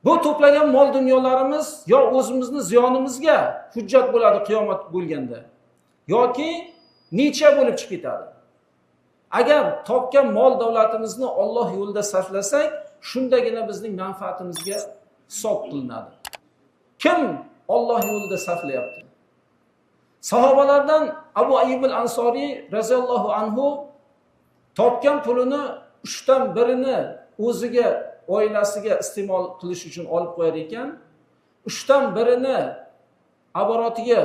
Bu to'plagan mol dunyolarimiz yo o'zimizni ziyonimizga hujjat bo'ladi qiyomat bo'lganda, yoki necha bo'lib chiqib ketadi. Agar topgan mol davlatimizni Alloh yo'lida sarflasak, shundagina bizning manfaatimizga hisob qilinadi. Kim Alloh yo'lida sarflayapti? Sahobalardan Abu Ayyub al-Ansoriy raziyallohu anhu topgan pulini 3dan birini o'ziga, oilasiga iste'mol qilish uchun olib qo'yar ekan, 3dan birini aboratiga,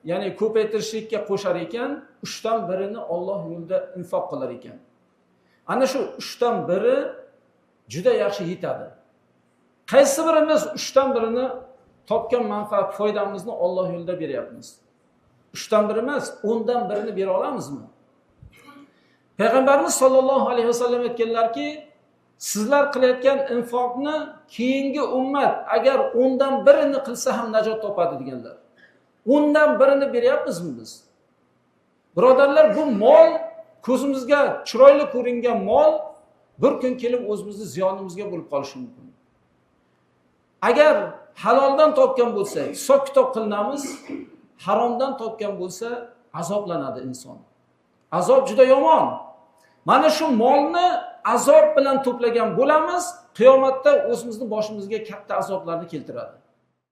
ya'ni ko'paytirishlikka qo'shar ekan, 3dan birini Alloh yo'lida infoq qilar ekan. Ana shu 3dan biri juda yaxshi yetadi. Qaysi birimiz 3dan birini topgan manfaat foydamizni Alloh yo'lida beryapmiz? 3dan biri emas, 10dan birini bera olamizmi? Payg'ambarimiz sollallohu alayhi vasallam aytganlarki, sizlar qilayotgan infoqni keyingi ummat agar 10dan birini qilsa ham najot topadi deganlar. 10dan birini beryapmizmi biz? Birodarlar, bu mol ko'zimizga chiroyli ko'ringan mol bir kun kelib o'zimizni ziyonimizga bo'lib qolishi mumkin. Agar haloldan topgan bo'lsak, hisob kitob qilinamiz, haromdan topgan bo'lsa azoblanadi inson. Azob juda yomon. Mana shu molni azob bilan to'plagan bo'lamiz, qiyomatda o'zimizni boshimizga katta azoblarni keltiradi.